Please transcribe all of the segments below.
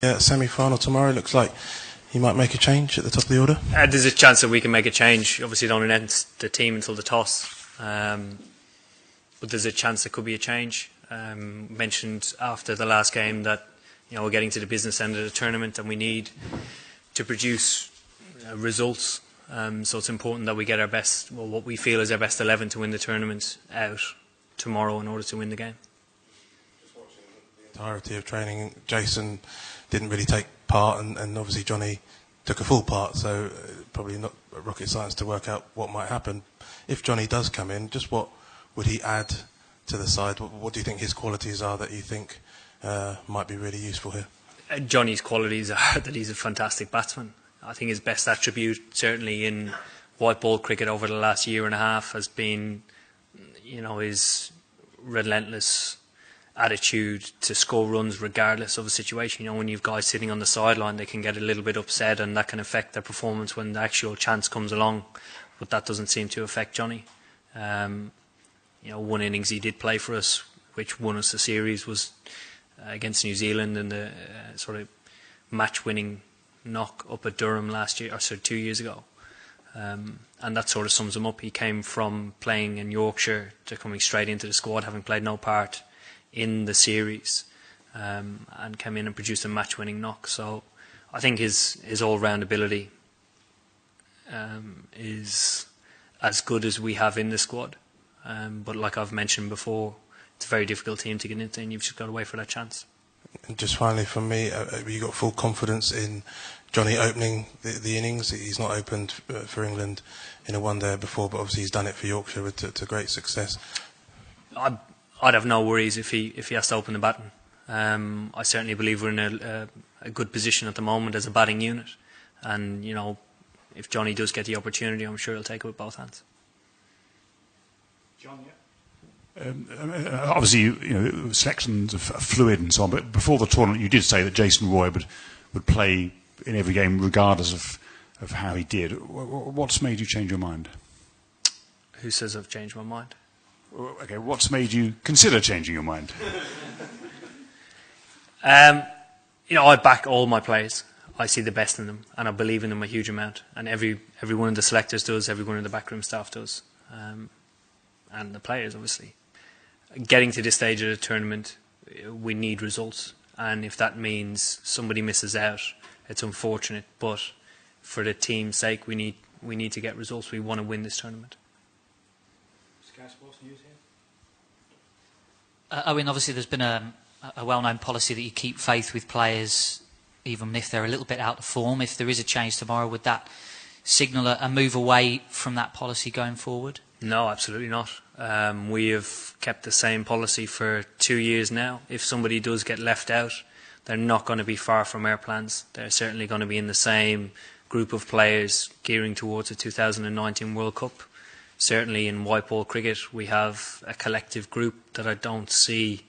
Yeah, semi-final tomorrow. Looks like he might make a change at the top of the order. There's a chance that we can make a change. Obviously, don't announce the team until the toss, but there's a chance there could be a change. Mentioned after the last game that we're getting to the business end of the tournament and we need to produce results. So it's important that we get our best, what we feel is our best 11 to win the tournament out tomorrow in order to win the game. Just watching the entirety of training, Jason didn't really take part, and obviously Johnny took a full part, so probably not rocket science to work out what might happen. If Johnny does come in, just what would he add to the side? What do you think his qualities are that you think might be really useful here? Johnny's qualities are that he's a fantastic batsman. I think his best attribute, certainly in white ball cricket over the last year and a half, has been his relentless attitude to score runs regardless of the situation. When you've guys sitting on the sideline, they can get a little bit upset and that can affect their performance when the actual chance comes along, but that doesn't seem to affect Johnny. One innings he did play for us, which won us the series, was against New Zealand in the sort of match-winning knock up at Durham last year, or 2 years ago. And that sort of sums him up. He came from playing in Yorkshire to coming straight into the squad, having played no part in the series, and came in and produced a match-winning knock. So I think his all-round ability is as good as we have in the squad. But like I've mentioned before, it's a very difficult team to get into, and you've just got to wait for that chance. And just finally from me, you got full confidence in Johnny opening the innings? He's not opened for England in a one-day before, but obviously he's done it for Yorkshire to great success. I'd have no worries if he has to open the batting. I certainly believe we're in a good position at the moment as a batting unit, and if Johnny does get the opportunity, I'm sure he'll take it with both hands. John, yeah. Obviously, selections are fluid and so on, but before the tournament you did say that Jason Roy would play in every game regardless of how he did. What's made you change your mind? Who says I've changed my mind? Okay, what's made you consider changing your mind? I back all my players. I see the best in them, and I believe in them a huge amount. And every one of the selectors does, every one of the backroom staff does, and the players, obviously. Getting to this stage of the tournament, we need results, and if that means somebody misses out, it's unfortunate. But for the team's sake, we need to get results. We want to win this tournament. Eoin, obviously there's been a well-known policy that you keep faith with players even if they're a little bit out of form. If there is a change tomorrow, would that signal a move away from that policy going forward? No, absolutely not. We have kept the same policy for 2 years now. If somebody does get left out, they're not going to be far from our plans. They're certainly going to be in the same group of players gearing towards the 2019 World Cup. Certainly in white ball cricket, we have a collective group that I don't see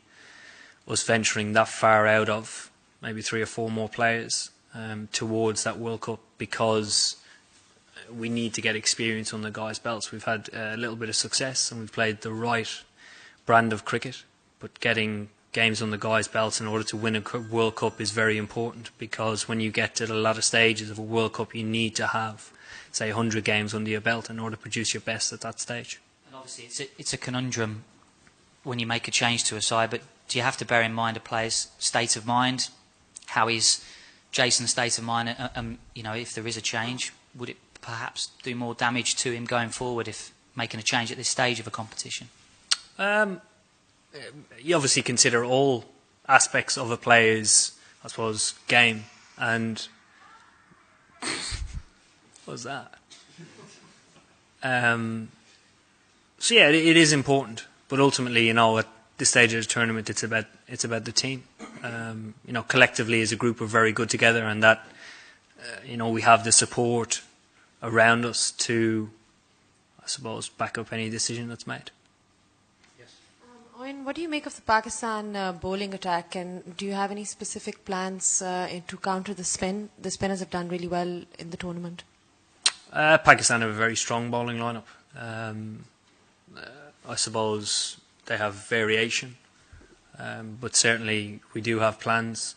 us venturing that far out of, maybe 3 or 4 more players towards that World Cup, because we need to get experience on the guys' belts. We've had a little bit of success and we've played the right brand of cricket, but getting games on the guys' belts in order to win a World Cup is very important, because when you get to the latter stages of a World Cup, you need to have, say, 100 games under your belt in order to produce your best at that stage. And obviously it's a conundrum when you make a change to a side, but do you have to bear in mind a player's state of mind? How is Jason's state of mind? If there is a change, would it perhaps do more damage to him going forward if making a change at this stage of a competition? You obviously consider all aspects of a player's, I suppose, game, and what was that? So yeah, it is important, but ultimately, at this stage of the tournament, it's about the team. Collectively as a group, we're very good together, and that we have the support around us to, I suppose, back up any decision that's made. Yes. Eoin, what do you make of the Pakistan bowling attack, and do you have any specific plans to counter the spin? The spinners have done really well in the tournament. Pakistan have a very strong bowling lineup. I suppose they have variation, but certainly we do have plans.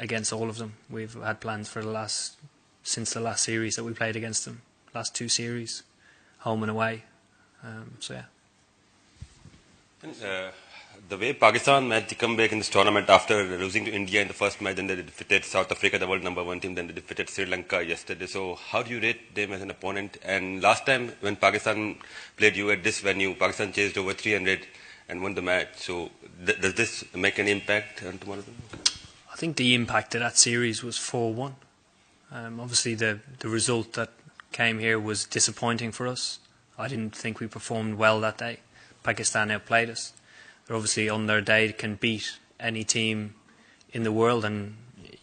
against all of them. We've had plans for since the last series that we played against them. Last 2 series, home and away. So yeah. And, the way Pakistan managed to come back in this tournament after losing to India in the first match, then they defeated South Africa, the world #1 team, then they defeated Sri Lanka yesterday. So how do you rate them as an opponent? And last time when Pakistan played you at this venue, Pakistan chased over 300 and won the match. So does this make any impact on tomorrow? I think the impact of that series was 4-1. Obviously the result that came here was disappointing for us. I didn't think we performed well that day. Pakistan outplayed us. They're obviously on their day can beat any team in the world, and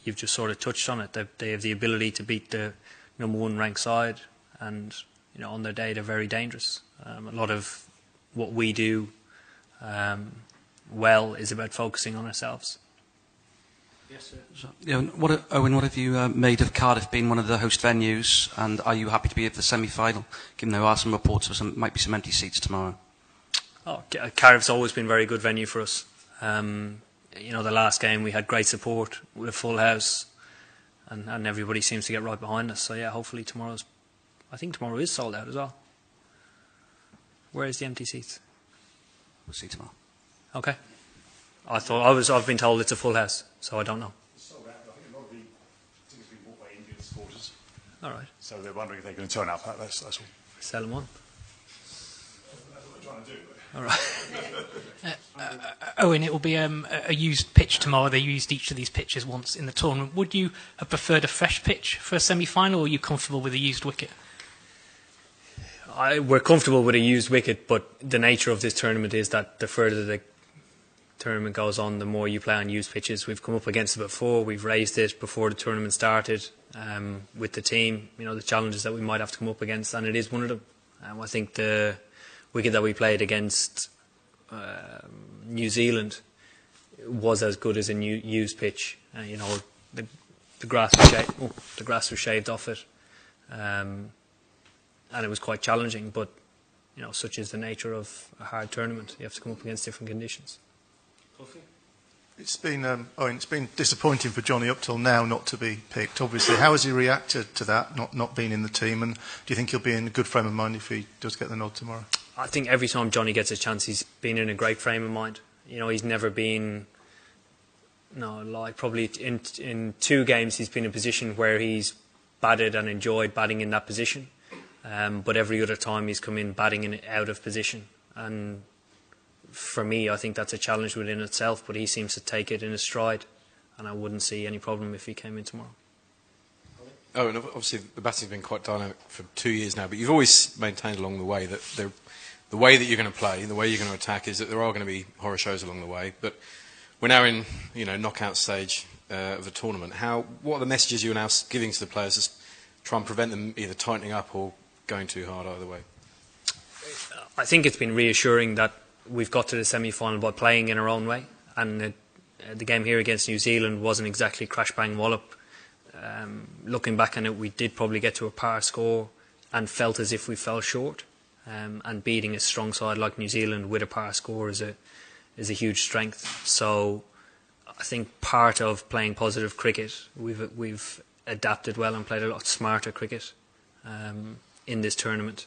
you've just sort of touched on it. They have the ability to beat the #1 ranked side, and on their day they're very dangerous. A lot of what we do well is about focusing on ourselves. Yes, sir. Eoin, what have you made of Cardiff being one of the host venues, and are you happy to be at the semi-final, given there are some reports of might be some empty seats tomorrow? Cardiff's always been a very good venue for us. The last game we had great support with a full house, and everybody seems to get right behind us. So yeah, hopefully I think tomorrow is sold out as well. Where is the empty seats? We'll see tomorrow. Okay. I've been told it's a full house, so I don't know. It's sold out. I think a lot of the tickets have been bought by Indian supporters. All right. So they're wondering if they're going to turn up. That's all. Sell them on. That's what they're trying to do. All right. Eoin, it will be a used pitch tomorrow. They used each of these pitches once in the tournament. Would you have preferred a fresh pitch for a semi-final, or are you comfortable with a used wicket? We're comfortable with a used wicket, but the nature of this tournament is that the further the tournament goes on, the more you play on used pitches. We've come up against it before. We've raised it before the tournament started with the team. The challenges that we might have to come up against, and it is one of them. I think the wicket that we played against New Zealand was as good as a used pitch. The grass was shaved off it, and it was quite challenging. But such is the nature of a hard tournament. You have to come up against different conditions. It's been disappointing for Johnny up till now not to be picked. Obviously, how has he reacted to that, not being in the team? And do you think he'll be in a good frame of mind if he does get the nod tomorrow? I think every time Johnny gets a chance, he's been in a great frame of mind. He's never been, probably in 2 games he's been in a position where he's batted and enjoyed batting in that position. But every other time he's come in batting in out of position. And for me, I think that's a challenge within itself, but he seems to take it in his stride, and I wouldn't see any problem if he came in tomorrow. Oh, and obviously the batting's been quite dynamic for 2 years now, but you've always maintained along the way that the way that you're going to play, the way you're going to attack, is that there are going to be horror shows along the way. But we're now in, knockout stage of the tournament. What are the messages you're now giving to the players to try and prevent them either tightening up or going too hard either way? I think it's been reassuring that we've got to the semi-final by playing in our own way, and the game here against New Zealand wasn't exactly crash bang wallop. Looking back on it, we did probably get to a par score and felt as if we fell short. And beating a strong side like New Zealand with a par score is a huge strength. So I think part of playing positive cricket, we've adapted well and played a lot smarter cricket in this tournament.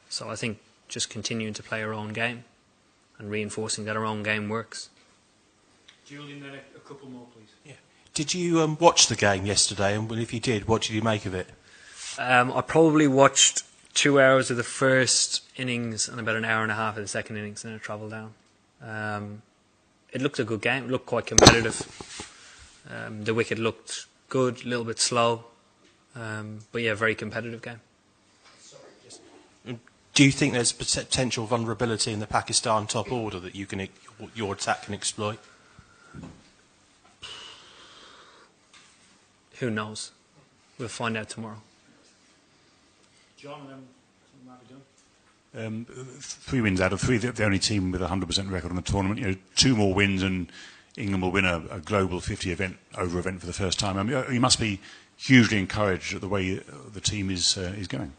So I think just continuing to play our own game and reinforcing that our own game works. Julian, then a couple more, please. Yeah. Did you watch the game yesterday? And if you did, what did you make of it? I probably watched 2 hours of the first innings and about an hour and a half of the second innings, and then I travelled down. It looked a good game. It looked quite competitive. The wicket looked good, a little bit slow, but yeah, very competitive game. Do you think there's potential vulnerability in the Pakistan top order that your attack can exploit? Who knows? We'll find out tomorrow. John, might be done. 3 wins out of 3, the only team with a 100% record on the tournament. 2 more wins and England will win a global 50 event for the first time. I mean, you must be hugely encouraged at the way the team is going.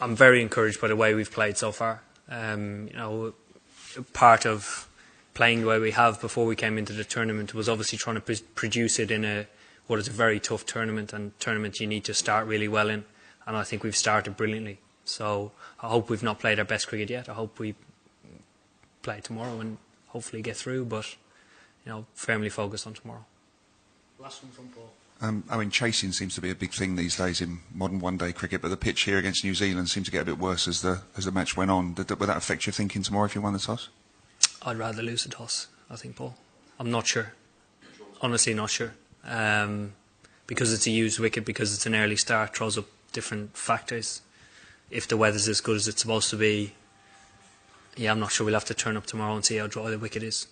I'm very encouraged by the way we've played so far. Part of playing the way we have before we came into the tournament was obviously trying to produce it in what is a very tough tournament, and tournament you need to start really well in, and I think we've started brilliantly. So I hope we've not played our best cricket yet. I hope we play tomorrow and hopefully get through, but firmly focused on tomorrow. Last one from Paul. I mean, chasing seems to be a big thing these days in modern one-day cricket, but the pitch here against New Zealand seemed to get a bit worse as the match went on. Would that affect your thinking tomorrow if you won the toss? I'd rather lose the toss, I think, Paul. I'm not sure. Honestly, not sure. Because it's a used wicket, because it's an early start, throws up different factors. If the weather's as good as it's supposed to be, I'm not sure. We'll have to turn up tomorrow and see how dry the wicket is.